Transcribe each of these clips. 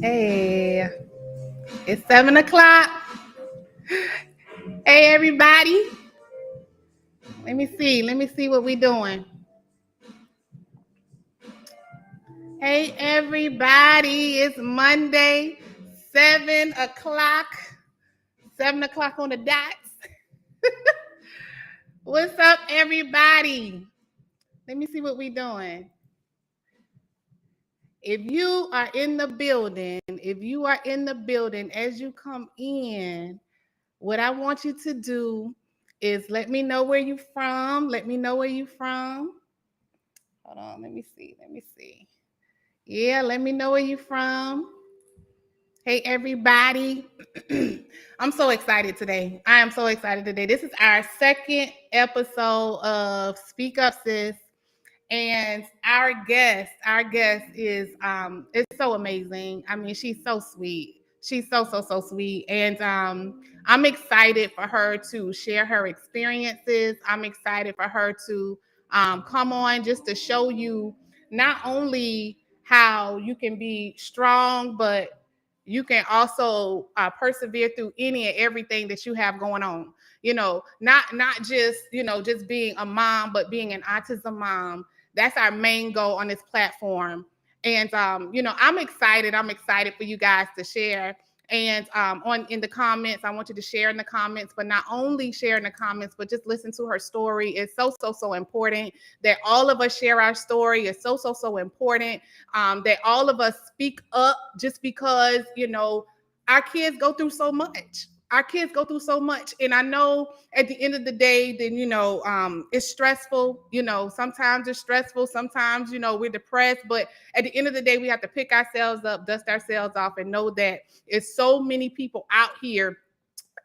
Hey, it's 7 o'clock. Hey, everybody. Let me see what we doing. Hey, everybody. It's Monday, 7 o'clock. 7 o'clock on the dots. What's up, everybody? Let me see what we doing. If you are in the building, as you come in, what I want you to do is let me know where you from. Hold on, let me see. Yeah, let me know where you from. Hey, everybody. I'm so excited today. I am so excited today. This is our second episode of Speak Up Sis. And our guest is it's so amazing. I mean, she's so sweet. She's so sweet. And I'm excited for her to share her experiences. I'm excited for her to come on just to show you not only how you can be strong, but you can also persevere through any and everything that you have going on. Not just just being a mom, but being an autism mom. That's our main goal on this platform. And I'm excited. I'm excited for you guys to share. And in the comments, I want you to share in the comments, but not only share in the comments, but just listen to her story. It's so important that all of us share our story. It's so important that all of us speak up, just because our kids go through so much. And I know at the end of the day, then it's stressful. Sometimes it's stressful, sometimes we're depressed, but at the end of the day, we have to pick ourselves up, dust ourselves off, and know that it's so many people out here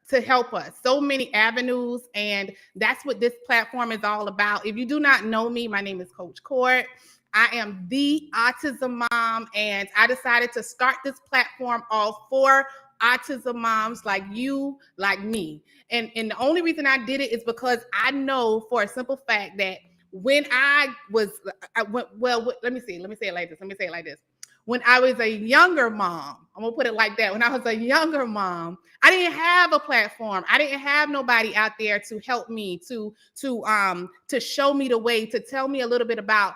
to help us, so many avenues. And that's what this platform is all about. If you do not know me, my name is Coach Court. I am the autism mom, and I decided to start this platform all for autism moms like you, like me. And the only reason I did it is because I know for a simple fact that when let me say it like this. When I was a younger mom, I'm gonna put it like that. When I was a younger mom, I didn't have a platform. I didn't have nobody out there to help me, to show me the way, to tell me a little bit about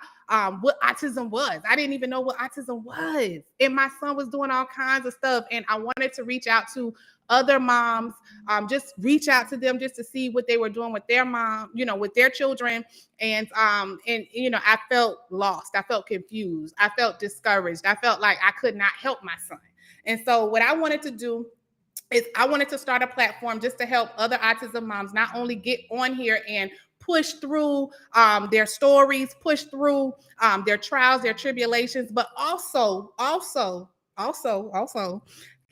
what autism was. I didn't even know what autism was. And my son was doing all kinds of stuff. And I wanted to reach out to other moms, just reach out to them just to see what they were doing with their mom, with their children. And I felt lost. I felt confused. I felt discouraged. I felt like I could not help my son. And so what I wanted to do is I wanted to start a platform just to help other autism moms not only get on here and push through their stories, push through their trials, their tribulations, but also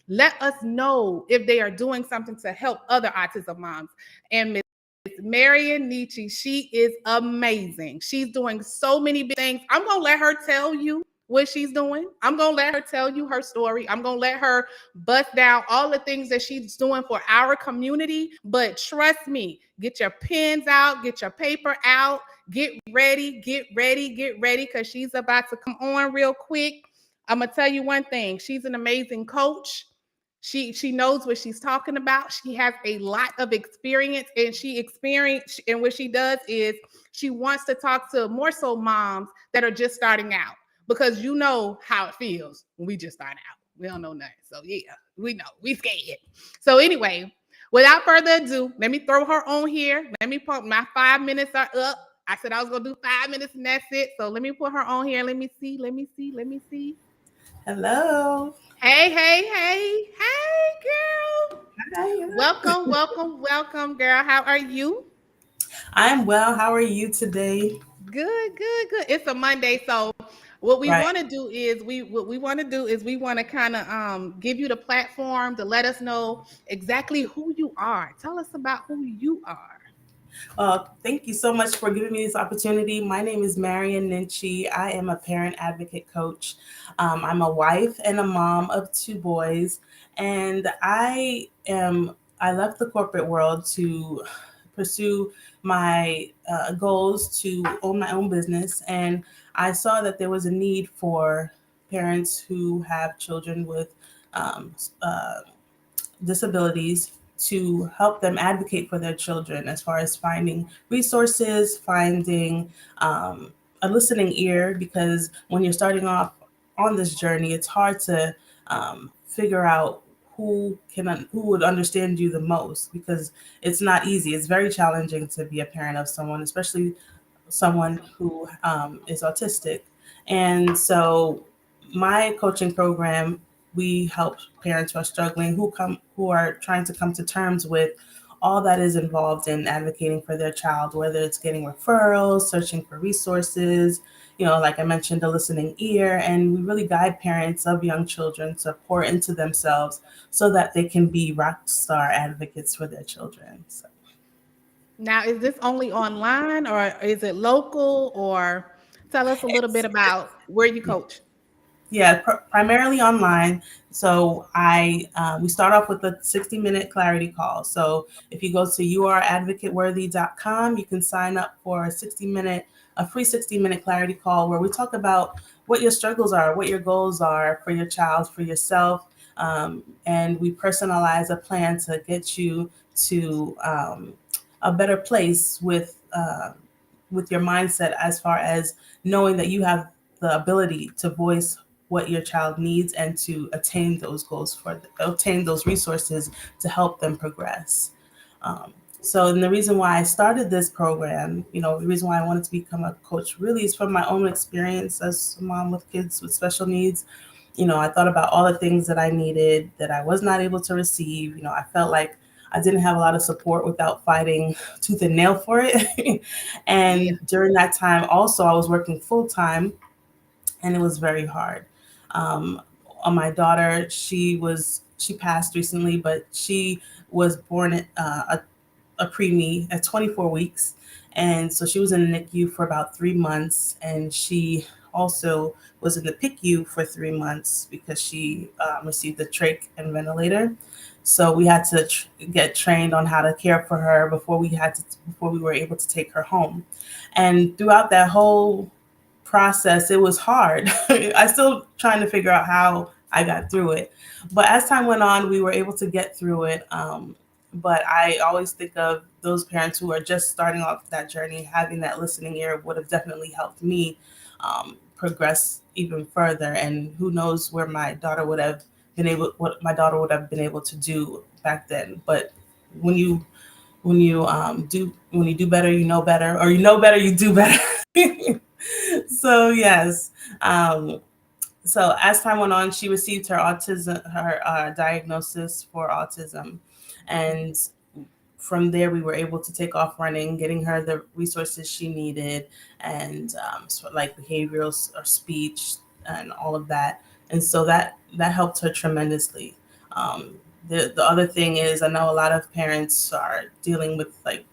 let us know if they are doing something to help other autism moms. And Miss Marion Ninkyi, she is amazing. She's doing so many big things. I'm going to let her tell you what she's doing. I'm going to let her tell you her story. I'm going to let her bust down all the things that she's doing for our community. But trust me, get your pens out, get your paper out, get ready, because she's about to come on real quick. I'm going to tell you one thing. She's an amazing coach. She knows what she's talking about. She has a lot of experience, and what she does is she wants to talk to more so moms that are just starting out, because you know how it feels when we just start out. We don't know nothing. So yeah, we know. We scared. So anyway, without further ado, let me throw her on here. Let me pump. My 5 minutes are up. I said I was going to do 5 minutes and that's it. So let me put her on here. Let me see. Hello. Hey, girl. Hi. Welcome, girl. How are you? I'm well. How are you today? Good. It's a Monday, so what we Right. want to do is we want to kind of give you the platform to let us know exactly who you are. Tell us about who you are. Thank you so much for giving me this opportunity. My name is Marion Ninkyi. I am a parent advocate coach. I'm a wife and a mom of two boys, and I left the corporate world to pursue my goals to own my own business, and I saw that there was a need for parents who have children with um, uh, disabilities to help them advocate for their children as far as finding resources, finding a listening ear, because when you're starting off on this journey, it's hard to figure out who would understand you the most, because it's not easy. It's very challenging to be a parent of someone, especially someone who is autistic. And so, my coaching program, we help parents who are struggling, who are trying to come to terms with all that is involved in advocating for their child, whether it's getting referrals, searching for resources, like I mentioned, a listening ear. And we really guide parents of young children to pour into themselves so that they can be rock star advocates for their children. So. Now, is this only online or is it local? Or tell us a little bit about where you coach. Yeah, primarily online. So we start off with a 60-minute clarity call. So if you go to youareadvocateworthy.com, you can sign up for a free 60-minute clarity call where we talk about what your struggles are, what your goals are for your child, for yourself, and we personalize a plan to get you to a better place with your mindset, as far as knowing that you have the ability to voice what your child needs and to attain those goals, obtain those resources to help them progress. Um, so, and the reason why I started this program, the reason why I wanted to become a coach really is from my own experience as a mom with kids with special needs. I thought about all the things that I needed that I was not able to receive. I felt like I didn't have a lot of support without fighting tooth and nail for it. Yeah. And during that time, also, I was working full time, and it was very hard. Um, my daughter, she passed recently, but she was born a preemie at 24 weeks. And so she was in the NICU for about 3 months. And she also was in the PICU for 3 months because she received the trach and ventilator. So we had to get trained on how to care for her before we were able to take her home. And throughout that whole process, it was hard. I still trying to figure out how I got through it. But as time went on, we were able to get through it. But I always think of those parents who are just starting off that journey. Having that listening ear would have definitely helped me progress even further. And who knows where what my daughter would have been able to do back then. But when you when you do better, you know better, or you know better, you do better. So yes. Um, so as time went on, she received her diagnosis for autism, and from there we were able to take off running, getting her the resources she needed, and like behavioral or speech and all of that. And so that helped her tremendously. Um, the other thing is, I know a lot of parents are dealing with like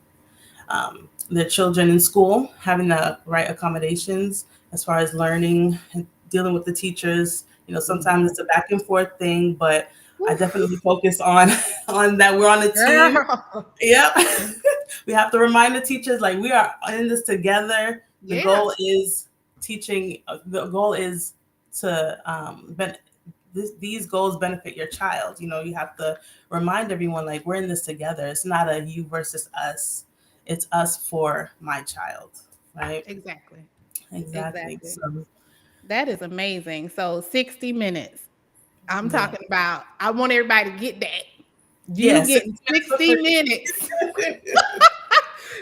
their children in school, having the right accommodations as far as learning and dealing with the teachers. Sometimes it's a back and forth thing, but I definitely focus on on that we're on a team. Girl. Yep. We have to remind the teachers, like, we are in this together. The Yes. goal is teaching. The goal is to these goals benefit your child. You have to remind everyone, like, we're in this together. It's not a you versus us. It's us for my child, right? Exactly. Exactly. Exactly. So That is amazing. So 60 minutes. I'm yeah, talking about, I want everybody to get that. You yeah, getting 6 minutes for 60 minutes. free.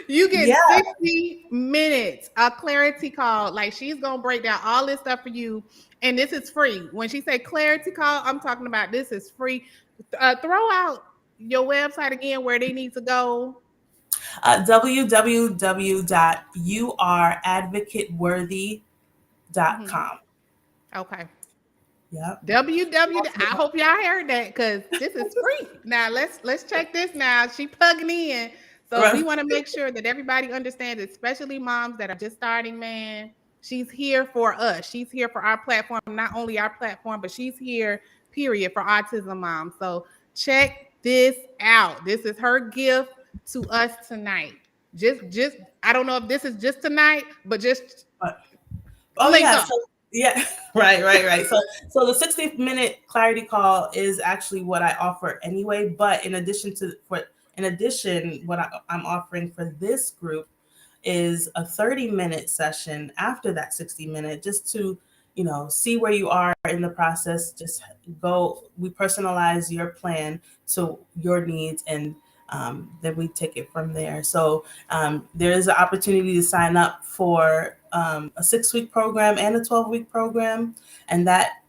You getting Yeah. 60 minutes. A clarity call. Like, she's gonna break down all this stuff for you. And this is free. When she say clarity call, I'm talking about this is free. Throw out your website again where they need to go. Mhm. www.youareadvocateworthy.com. Okay. Yep. I hope y'all heard that because this is free. Now let's check this now. She plugging in. So we Right. want to make sure that everybody understands, especially moms that are just starting, man. She's here for us. She's here for our platform, not only our platform, but she's here, period, for autism moms. So check this out. This is her gift to us tonight. Just I don't know if this is just tonight, but just But, oh link yeah. up. Yeah, right. So the 60-minute clarity call is actually what I offer anyway. But in addition, I'm offering for this group is a 30-minute session after that 60-minute, just to see where you are in the process. Just we personalize your plan to your needs, and then we take it from there. So there is an opportunity to sign up for a 6-week program and a 12-week program, and that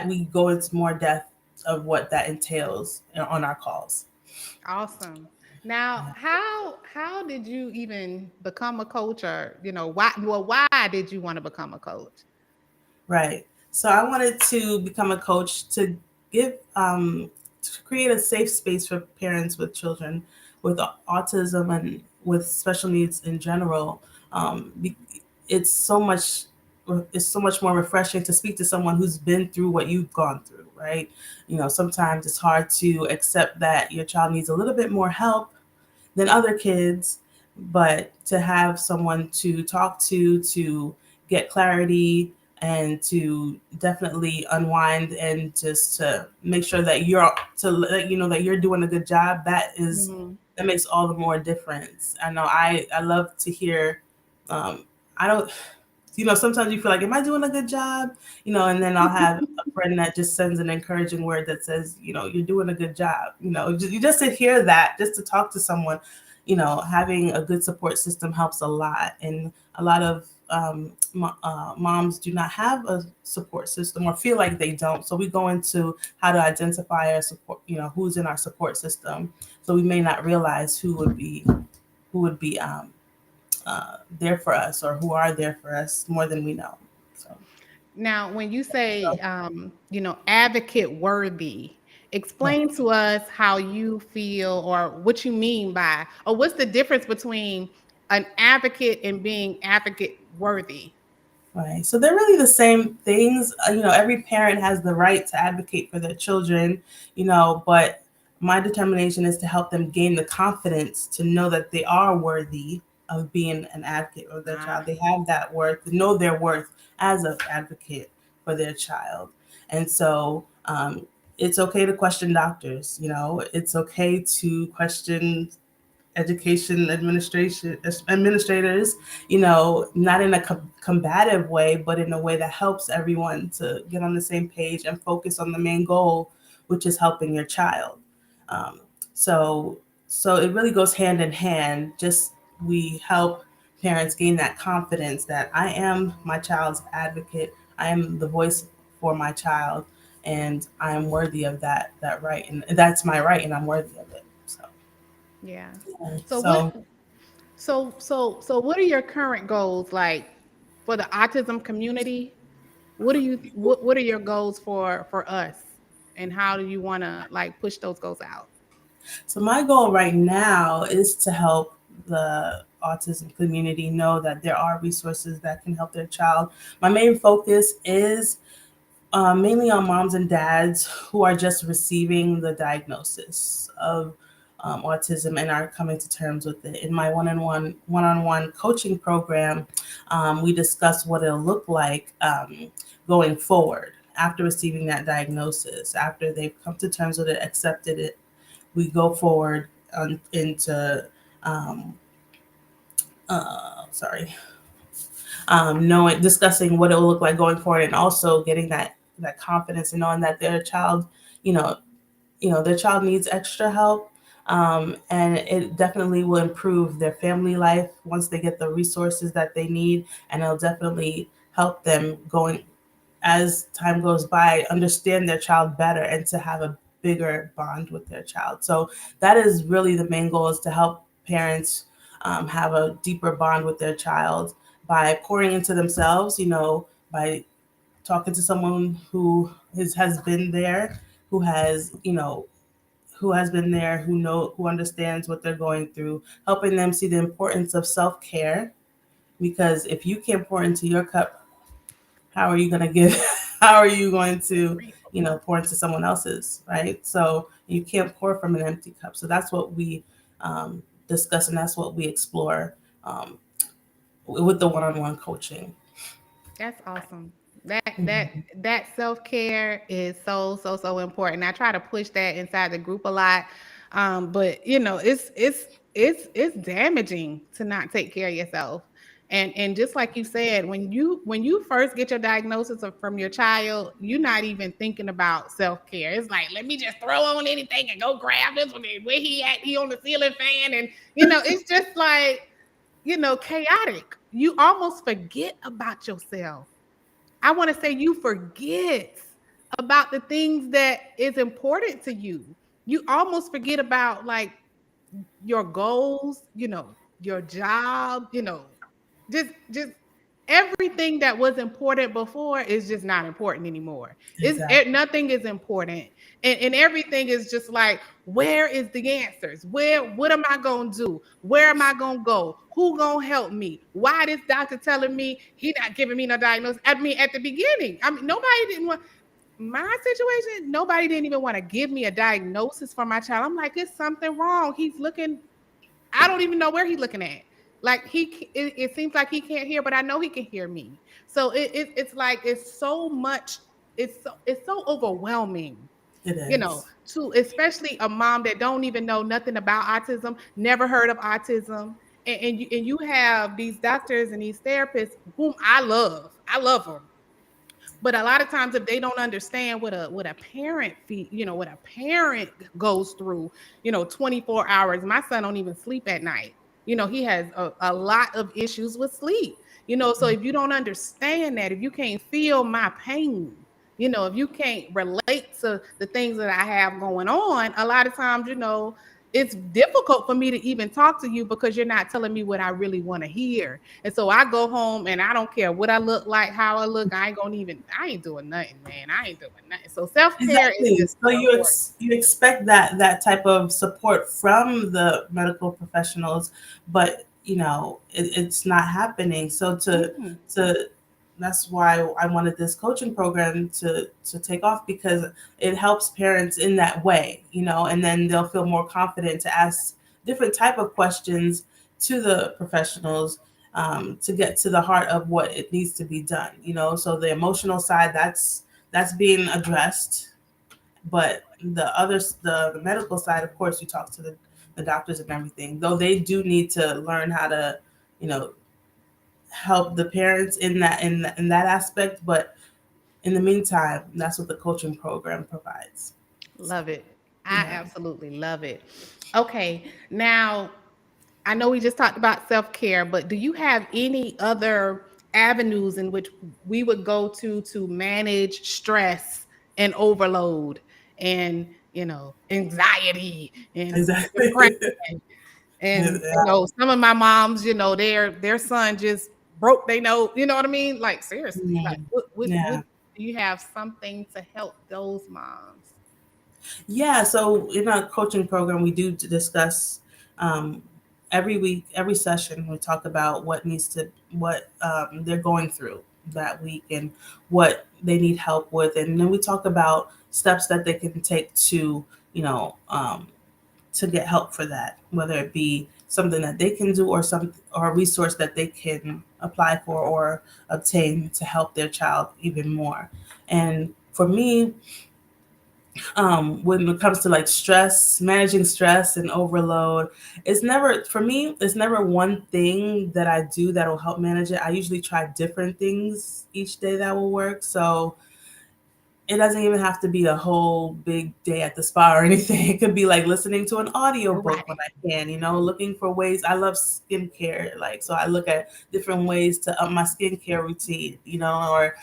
we go into more depth of what that entails on our calls. Awesome. Now, how did you even become a coach, or why did you want to become a coach? Right. So I wanted to become a coach give to create a safe space for parents with children with autism and with special needs in general. Um, be- it's so much it's so much more refreshing to speak to someone who's been through what you've gone through, right? Sometimes it's hard to accept that your child needs a little bit more help than other kids, but to have someone to talk to get clarity and to definitely unwind and just to make sure that to let you know that you're doing a good job, Mhm. that makes all the more difference. I know I love to hear. I don't Sometimes you feel like, am I doing a good job? And then I'll have a friend that just sends an encouraging word that says, you're doing a good job. You just to hear that, just to talk to someone, having a good support system helps a lot. And a lot of moms do not have a support system or feel like they don't. So we go into how to identify our support, who's in our support system. So we may not realize who would be there for us, or who are there for us more than we know. So, Now, when you say, advocate worthy, right, explain to us how you feel, or what you mean by, or what's the difference between an advocate and being advocate worthy? right. So they're really the same things. Every parent has the right to advocate for their children, but my determination is to help them gain the confidence to know that they are worthy of being an advocate for their child. Ah, They have that worth, know their worth as an advocate for their child. And so it's okay to question doctors, it's okay to question education administrators, not in a combative way, but in a way that helps everyone to get on the same page and focus on the main goal, which is helping your child. um, so so it really goes hand in hand. Just we help parents gain that confidence that I am my child's advocate, I am the voice for my child, and I am worthy of that right, and that's my right, and I'm worthy of it. So yeah. yeah. So what are your current goals, like, for the autism community? What are your goals for us, and how do you want to, like, push those goals out? So my goal right now is to help the autism community know that there are resources that can help their child. My main focus is mainly on moms and dads who are just receiving the diagnosis of autism and are coming to terms with it. In my one-on-one coaching program, we discuss what it'll look like going forward after receiving that diagnosis, after they've come to terms with it, accepted it. We go forward into um, sorry, knowing discussing what it will look like going forward, and also getting that confidence and knowing that their child, you know, their child needs extra help. And it definitely will improve their family life once they get the resources that they need, and it'll definitely help them going as time goes by, understand their child better and to have a bigger bond with their child. So that is really the main goal, is to help parents have a deeper bond with their child by pouring into themselves, by talking to someone who has been there, who has, who has been there, who understands what they're going through, helping them see the importance of self-care. Because if you can't pour into your cup, how are you going to give how are you going to pour into someone else's, right? So you can't pour from an empty cup. So that's what we discuss, and that's what we explore um, with the one-on-one coaching. That's awesome. That Mhm. that self-care is so important. I try to push that inside the group a lot. But it's damaging to not take care of yourself. And just like you said, when you first get your diagnosis from your child, you're not even thinking about self-care. It's like, let me just throw on anything and go grab this one. And where he at? He on the ceiling fan. And it's just like, chaotic. You almost forget about yourself. I want to say you forget about the things that is important to you. You almost forget about like your goals, your job, just everything that was important before is just not important anymore. Exactly. Nothing is important, and everything is just like, where is the answers? What am I gonna do? Where am I gonna go? Who gonna help me? Why this doctor telling me he not giving me no diagnosis? I mean, at the beginning, I mean, nobody didn't want my situation. Nobody didn't even want to give me a diagnosis for my child. I'm like, it's something wrong. He's looking, I don't even know where he's looking at. Like it seems like he can't hear, but I know he can hear me. So it's like it's so much. It's so overwhelming, It is. to especially a mom that don't even know nothing about autism, never heard of autism, and you have these doctors and these therapists whom I love. I love them, but a lot of times, if they don't understand what a parent what a parent goes through, 24 hours. My son don't even sleep at night. He has a lot of issues with sleep. So if you don't understand that, if you can't feel my pain, if you can't relate to the things that I have going on, a lot of times, it's difficult for me to even talk to you because you're not telling me what I really want to hear. And so I go home and I don't care what I look like, how I look. I ain't doing nothing, man. I ain't doing nothing. So self-care is Exactly. just So so important. you expect that type of support from the medical professionals, but it's not happening. So Mm, to that's why I wanted this coaching program to take off, because it helps parents in that way, and then they'll feel more confident to ask different type of questions to the professionals, to get to the heart of what it needs to be done. So the emotional side, that's being addressed, but the medical side, of course, you talk to the doctors and everything, though they do need to learn how to, you know, help the parents in that aspect. But in the meantime, that's what the coaching program provides. love it. I Yeah, absolutely love it. Okay, now I know we just talked about self-care, but do you have any other avenues in which we would go to manage stress and overload and, anxiety and exactly. depression? And Yeah. some of my moms, their son just broke they know, you know what I mean? Like seriously, like Mhm. what Yeah. do you have something to help those moms? Yeah, so in our coaching program, we do discuss, um, every week, every session. We talk about what they're going through that week and what they need help with, and then we talk about steps that they can take to get help for that, whether it be something that they can do, or a resource that they can apply for or obtain to help their child even more. And for me, when it comes to like stress, managing stress and overload, it's never one thing that I do that will help manage it. I usually try different things each day that will work. So it doesn't even have to be a whole big day at the spa or anything. It could be like listening to an audiobook when Right. I can, looking for ways. I love skincare, like, so I look at different ways to up my skincare routine, or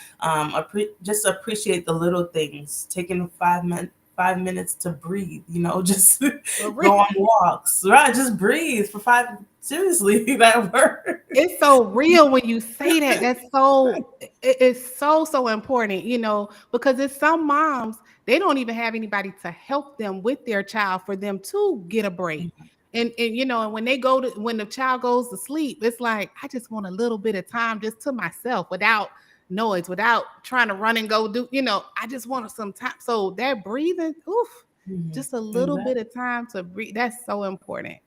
just appreciate the little things, taking 5 minutes to breathe, just For go real. on walks, right? Just breathe for five. Seriously, that works. It's so real when you say that. It's so important, because it's some moms, they don't even have anybody to help them with their child for them to get a break. And when when the child goes to sleep, it's like, I just want a little bit of time just to myself without noise, without trying to run and go do, I just want some time. So that breathing, oof, Mhm. just a little bit Exactly. of time to breathe. That's so important.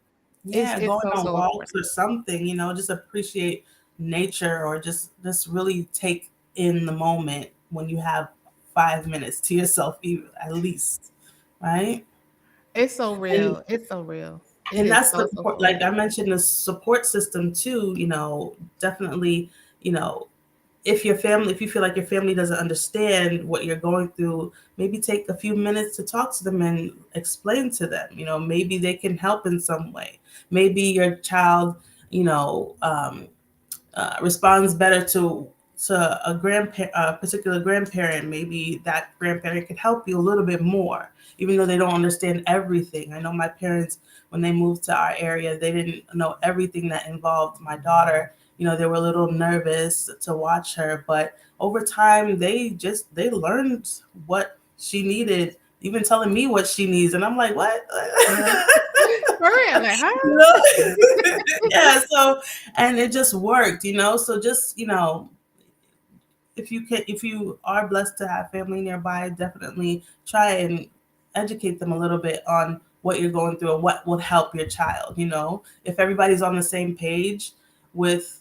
It's Yeah, it's going on so important. walks or something, just appreciate nature, or just really take in the moment when you have 5 minutes to yourself, even at least, right? It's so And real. It's so real. It and is that's the so so support. for Like I real. mentioned, the support system too. Definitely. If your family, if you feel like your family doesn't understand what you're going through, maybe take a few minutes to talk to them and explain to them. Maybe they can help in some way. Maybe your child, you know, um, responds better to a particular grandparent. Maybe that grandparent could help you a little bit more, even though they don't understand everything. I know my parents, when they moved to our area, they didn't know everything that involved my daughter. They were a little nervous to watch her, but over time, they learned what she needed, even telling me what she needs, and I'm like, what? Yeah. For real. Like, huh? you know? Yeah. So, and it just worked. So just if you are blessed to have family nearby, definitely try and educate them a little bit on what you're going through and what will help your child. If everybody's on the same page with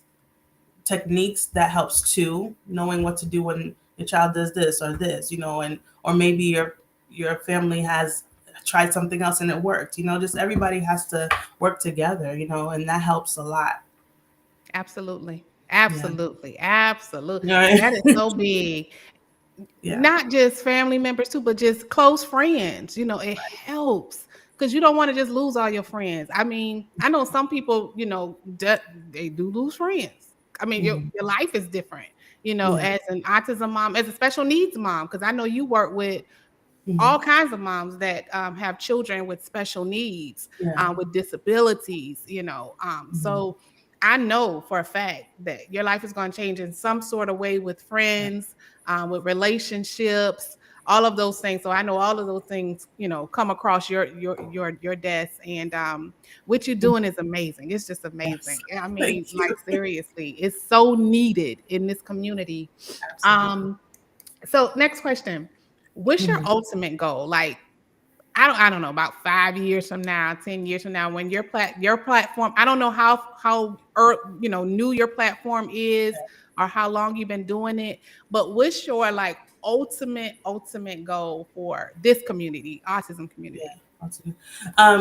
techniques, that helps too, knowing what to do when your child does this or this, and or maybe your family has tried something else and it worked. Just everybody has to work together, and that helps a lot. Absolutely. Yeah. Absolutely. Absolutely. Yeah. That is so big. Yeah. Not just family members too, but just close friends. It helps because you don't want to just lose all your friends. I mean, I know some people, they do lose friends. I mean, your Mhm. your life is different. Yeah. As an autism mom, as a special needs mom, because I know you work with Mhm. all kinds of moms that have children with special needs, Yeah. with disabilities, Mhm. so I know for a fact that your life is going to change in some sort of way with Yeah. friends, with relationships, all of those things. So I know all of those things, come across your desk, and what you're doing is amazing. It's just Yes. amazing. I Thank mean, like you. seriously, it's so needed in this community. Absolutely. Um, so next question. What's your Mhm. ultimate goal? Like, I don't know, about 5 years from now, 10 years from now, when your platform, I don't know how new your platform is or how long you've been doing it, but what's your like ultimate goal for this community, autism Yeah. community? Awesome.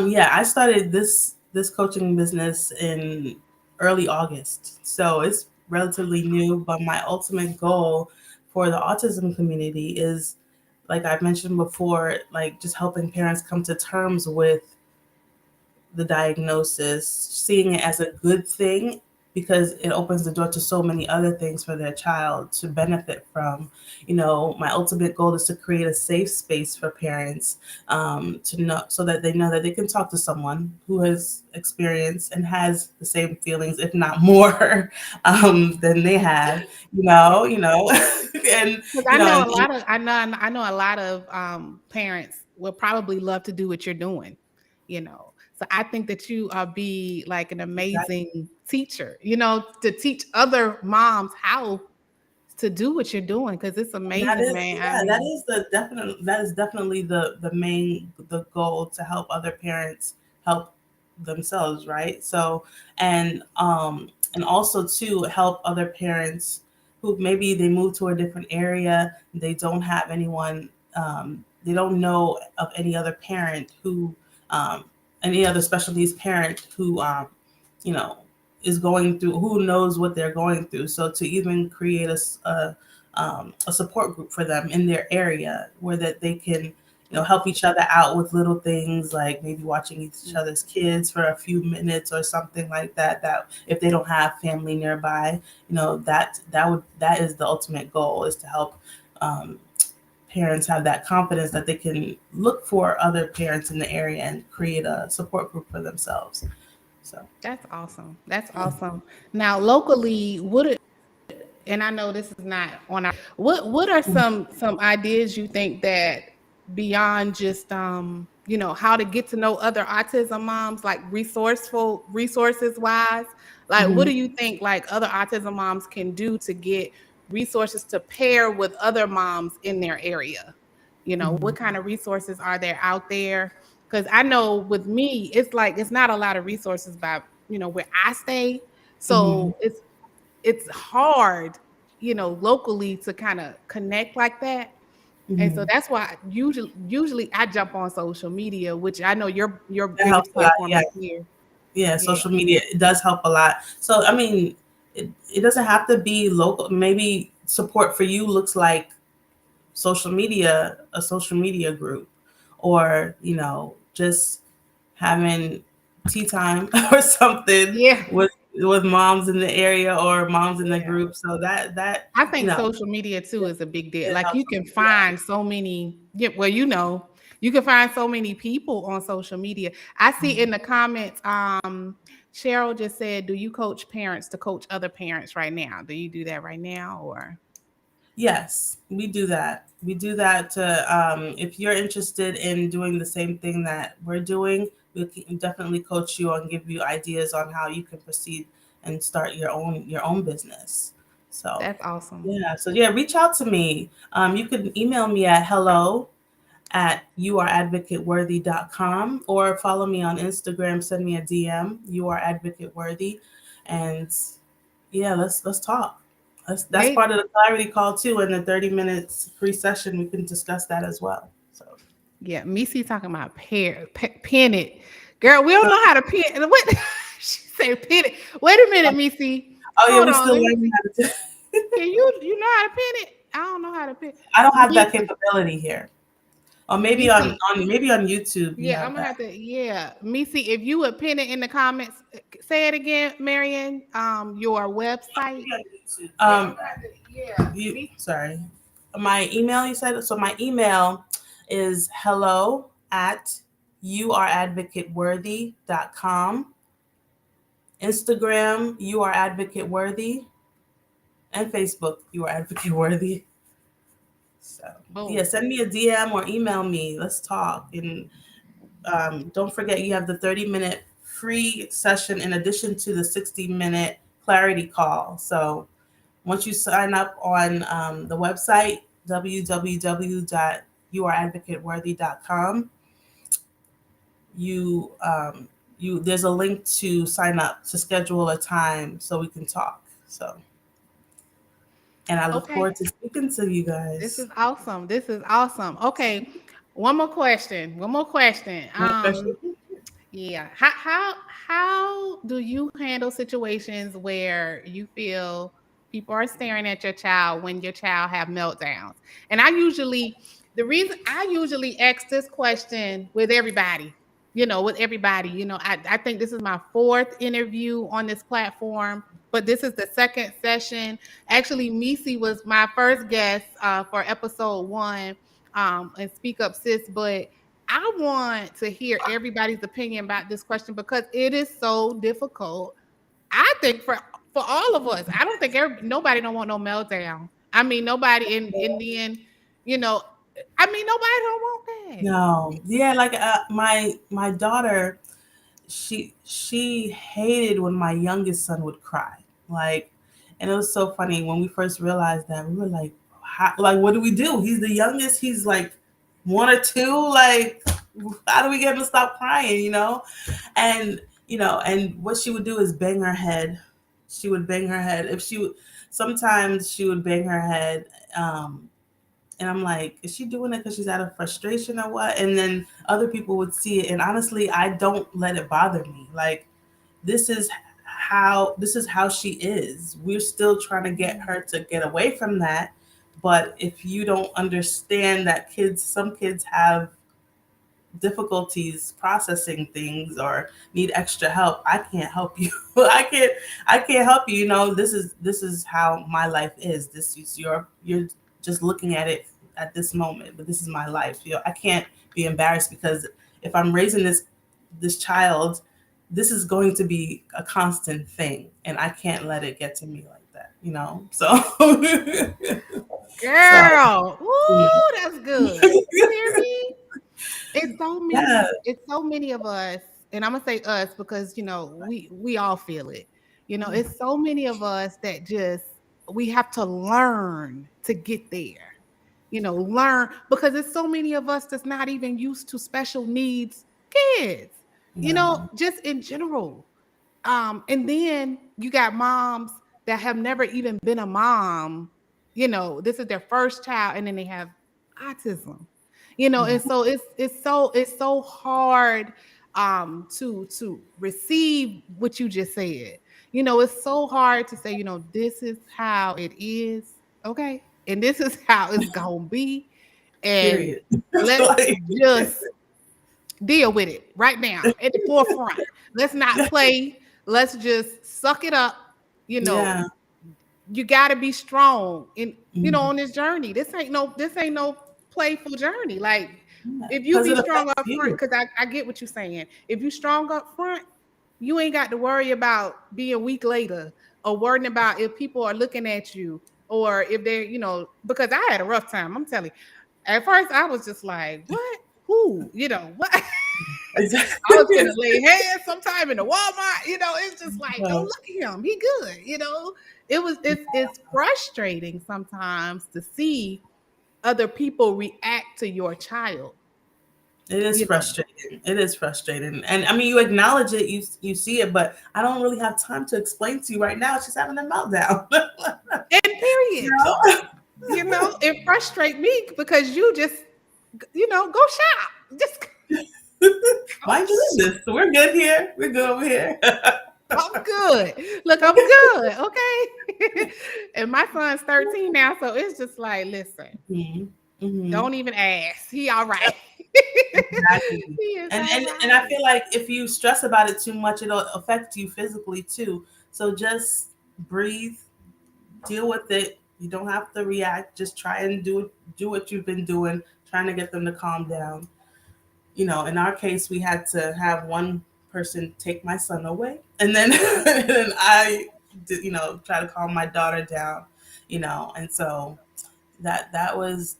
Yeah, I started this coaching business in early August, so it's relatively new. But my ultimate goal for the autism community is, like I've mentioned before, like just helping parents come to terms with the diagnosis, seeing it as a good thing because it opens the door to so many other things for their child to benefit from. My ultimate goal is to create a safe space for parents, to know so that they know that they can talk to someone who has experienced and has the same feelings, if not more, than they have. And Because you know, and, I know a lot of parents would probably love to do what you're doing, So I think that you be like an that amazing teacher, to teach other moms how to do what you're doing because it's And that amazing, is, man. I yeah, mean, that is definitely the goal, to help other parents help themselves, right? So, and also to help other parents who maybe they move to a different area, they don't have anyone, they don't know of any other parent who, um, any other special needs parent who, you know, is going through, who knows what they're going through. So to even create a support group for them in their area where that they can, help each other out with little things like maybe watching each other's kids for a few minutes or something like that. That if they don't have family nearby, that is the ultimate goal, is to help um, parents have that confidence that they can look for other parents in the area and create a support group for themselves. So. that's awesome. That's awesome. Now, locally, and I know this is not on our, what are some ideas you think that beyond just how to get to know other autism moms, like resources wise, like what Mhm. do you think like other autism moms can do to get resources to pair with other moms in their area? What Mhm. kind of resources are there out there? Because I know with me, it's like it's not a lot of resources by where I stay. Mhm. So it's hard, locally to kind of connect like that. And so Mhm. that's why usually I jump on social media, which I know your That helps biggest a lot. platform Yeah, is here. yeah. Yeah, Social media, it does help a lot. So I mean, it doesn't have to be local. Maybe support for you looks like social media, a social media group, or just having tea time or something yeah, with moms in the area or moms in the yeah. group. So that I you think know social media too is a big deal. it Like helps. you can Yeah. find so many, yeah, well, you can find so many people on social media. I see in the comments, Cheryl just said, "Do you coach parents to coach other parents right now? Do you do that right now or?" Yes, we do that. We do that to, if you're interested in doing the same thing that we're doing, we can definitely coach you and give you ideas on how you can proceed and start your own business. So, That's awesome. yeah. So yeah, reach out to me. You can email me at hello@youareadvocateworthy.com or follow me on Instagram, send me a DM, you are advocate worthy. And yeah, let's talk. That's They part of the clarity call too. In the 30 minutes free session, we can discuss that as well. So Yeah, Missy talking about pin it. Girl, we don't know how to pin. What she say pin it. Wait a minute, Missy. oh yeah, Hold we on. still Let me learning see. how to do. Can you know how to pin it? I don't know how to pin. I don't have that Missy, capability here. Or maybe on Missy. maybe on YouTube you Yeah, I'm have gonna that. have to. Yeah, Missy, if you would pin it in the comments, say it again, Marion. Your website. Maybe on YouTube. Yeah, I'm gonna have to. Yeah, You Missy. sorry. My email, you said, so my email is hello@youareadvocateworthy.com. Instagram, you are advocate worthy, and Facebook, you are advocate worthy. So yeah, Boom. send me a DM or email me. Let's talk. And don't forget, you have the 30-minute free session in addition to the 60-minute clarity call. So once you sign up on the website, www.youareadvocateworthy.com, you there's a link to sign up to schedule a time so we can talk. So, and I look Okay. forward to speaking to you This guys. is awesome. This is awesome. Okay. One more question. One more question. One question. Yeah. How do you handle situations where you feel people are staring at your child when your child have meltdowns? And the reason I usually ask this question with everybody, I think this is my fourth interview on this platform, but this is the second session. Actually, Misi was my first guest for episode 1, and Speak Up Sis, but I want to hear everybody's opinion about this question because it is so difficult. I think for all of us, I don't think nobody don't want no meltdown. I mean, nobody in the end, you know, I mean, nobody don't want that. No, yeah, like my daughter, she hated when my youngest son would cry. Like, and it was so funny when we first realized that. We were like, like, what do we do? He's the youngest. He's like 1 or 2. Like, how do we get him to stop crying? And and what she would do is bang her head. She would bang her head. If she would, sometimes she would bang her head. And I'm like, is she doing it because she's out of frustration or what? And then other people would see it. And honestly, I don't let it bother me. Like, this is this is how she is. We're still trying to get her to get away from that. But if you don't understand that some kids have difficulties processing things or need extra help, I can't help you. I can't help you. This is how my life is. This is you're just looking at it at this moment, but this is my life. I can't be embarrassed because if I'm raising this child, this is going to be a constant thing, and I can't let it get to me like that. So so Girl, mm, ooh, that's good. You hear me? yeah, It's so many of us, and I'm gonna say us because we all feel it. It's so many of us that just we have to learn to get there. Learn because it's so many of us that's not even used to special needs kids. no, Just in general. And then you got moms that have never even been a mom. this is their first child, and then they have autism. And so it's so hard to receive what you just said. It's so hard to say, this is how it is, okay? And this is how it's gonna be. And Period. let's Like, just deal with it right now at the forefront. Let's not play. Let's just suck it up. You know, yeah. you got to be strong in Mhm. on this journey. This ain't no playful journey. Like if you Because be it strong affects up front, you. because I get what you're saying. If you strong up front, you ain't got to worry about being weak later or worrying about if people are looking at you or if they're, because I had a rough time. I'm telling you. At first, I was just like, what? Who? What? I was Exactly. gonna lay hands sometime in the Walmart. It's just like, oh, So, look at him, he good. It's frustrating sometimes to see other people react to your child. it is You know, frustrating. It is frustrating. And I mean, you acknowledge it, you see it, but I don't really have time to explain to you right now. She's having a meltdown. and You period. know? It frustrates me because you just, go shop. Just Why are you doing this? We're good here. We're good over here. I'm good. Look, I'm good. Okay. And my son's 13 now, so it's just like, listen. Mhm. Mhm. Don't even ask. He all right. Exactly. He is And, all and I right. feel like if you stress about it too much, it'll affect you physically too. So just breathe, deal with it. You don't have to react. Just try and do what you've been doing, trying to get them to calm down. In our case, we had to have one person take my son away, and then and then I, try to calm my daughter down. And so that was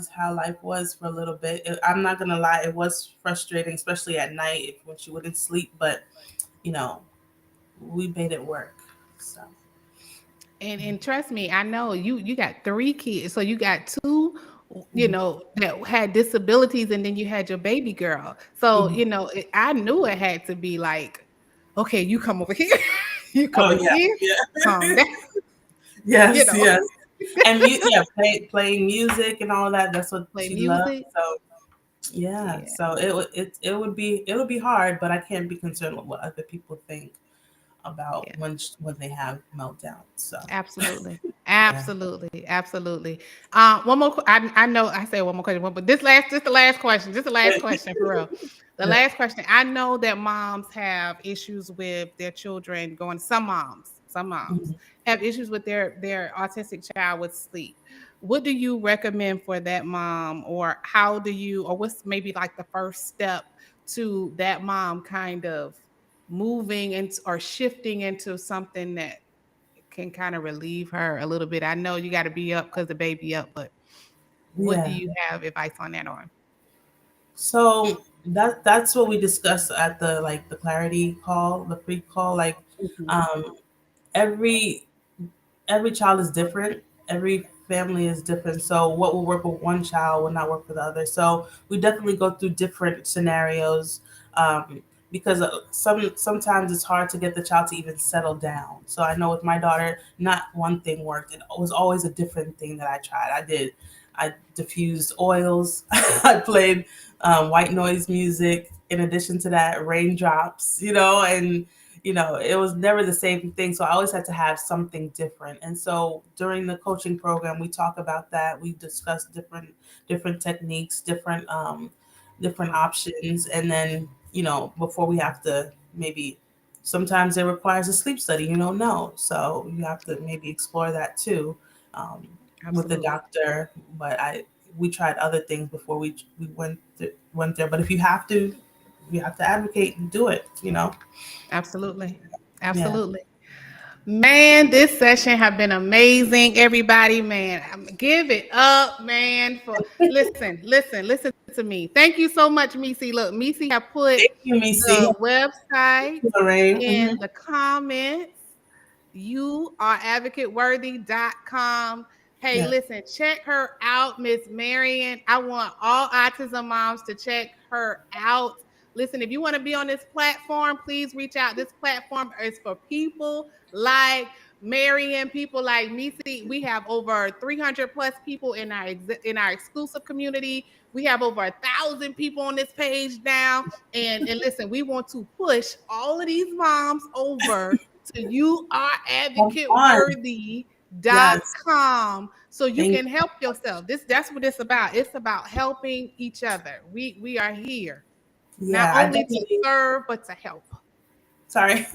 how life was for a little bit. I'm not gonna lie, it was frustrating, especially at night when she wouldn't sleep. But you know, we made it work. So And trust me, I know you got 3 kids. So you got two, mhm, that had disabilities, and then you had your baby girl. So, mhm. I knew it had to be like, okay, you come over here, you come Oh over yeah, here, calm yeah, down, you yes, know, yes. And yeah, playing music and all that. That's what play she loved. music. So yeah, Yeah. so it would be hard, but I can't be concerned with what other people think about Yeah. when they have meltdowns. So Absolutely. yeah. Absolutely. Absolutely. One more. I know I said one more question, but this the last question. Just the last question for real. The Yeah. last question. I know that moms have issues with their children going. Some moms Mhm. have issues with their autistic child with sleep. What do you recommend for that mom, or how do you, or what's maybe like the first step to that mom kind of moving into or shifting into something that can kind of relieve her a little bit? I know you got to be up because the baby up, but what do Yeah. you have advice on that on? So that's what we discussed at the clarity call, the pre call. Like Mhm. um every every child is different. Every family is different. So what will work with one child will not work for the other. So we definitely go through different scenarios, because sometimes it's hard to get the child to even settle down. So I know with my daughter, not one thing worked. It was always a different thing that I tried. I diffused oils. I played white noise music. In addition to that, raindrops. And it was never the same thing. So I always had to have something different. And so during the coaching program, we talk about that. We discuss different techniques, different options, and then before we have to maybe. Sometimes it requires a sleep study. You don't know, so you have to maybe explore that too, um, with the Absolutely. doctor. But we tried other things before we went there. But if you have to advocate and do it. Absolutely. Yeah. Absolutely. Man, this session have been amazing, everybody. Man, give it up, man. For listen to me. Thank you so much, Missy. Look, Missy have put Thank you, Missy. the website Lorraine. in the comments. YouAreAdvocateWorthy.com. Hey, Yeah. listen, check her out, Miss Marion. I want all autism moms to check her out. Listen, if you want to be on this platform, please reach out. This platform is for people like Marion, people like Missy. We have over 300 plus people in our exclusive community. We have over 1,000 people on this page now. And listen, we want to push all of these moms over to Have fun. Yes. youareadvocate.com so you Thank can help yourself. That's what it's about. It's about helping each other. We are here not Yeah, I only to definitely. serve but to help. Sorry.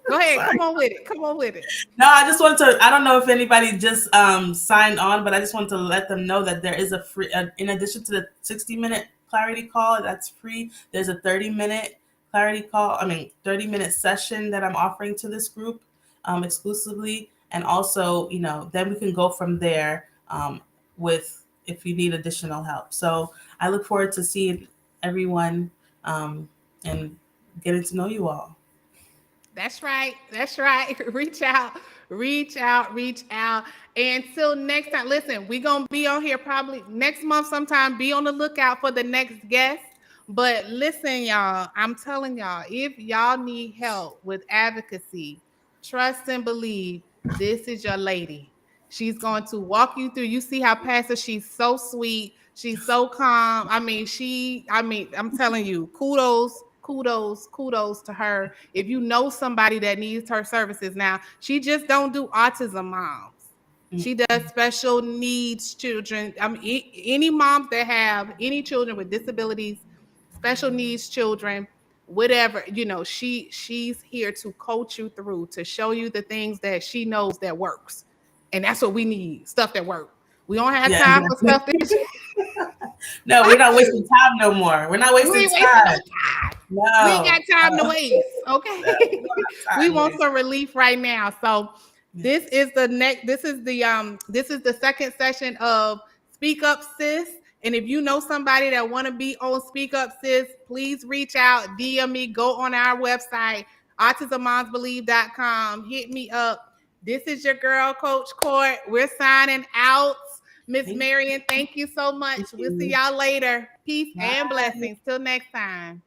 Go ahead, Sorry. come on with it. Come on with it. No, I just want to. I don't know if anybody just signed on, but I just want to let them know that there is a free. In addition to the 60-minute clarity call, that's free. There's a 30-minute clarity call. I mean, 30-minute session that I'm offering to this group exclusively, and also, then we can go from there with if you need additional help. So I look forward to seeing everyone and getting to know you all. That's right. That's right. Reach out, reach out, reach out. Until next time, listen, we're going to be on here probably next month sometime. Be on the lookout for the next guest. But listen, y'all, I'm telling y'all, if y'all need help with advocacy, trust and believe this is your lady. She's going to walk you through. You see how passive she's so sweet. She's so calm. I'm telling you, kudos to her. If you know somebody that needs her services now, she just don't do autism moms. She does special needs children. Any moms that have any children with disabilities, special needs children, whatever, she's here to coach you through, to show you the things that she knows that works. And that's what we need, stuff that works. We don't have Yeah, time for exactly. stuff that No, we're not wasting time no more. We're not we wasting ain't wasting no time. time. We ain't No, got time to waste. no, we Okay. don't have We time to want waste. some relief right now. So this Yes. is the next, this is the second session of Speak Up Sis. And if you know somebody that want to be on Speak Up Sis, please reach out, DM me, go on our website, autismmomsbelieve.com. Hit me up. This is your girl, Coach Court. We're signing out. Miss Thank Marion, thank you so much. We'll see you. y'all later. Peace and Bye. blessings. Till next time.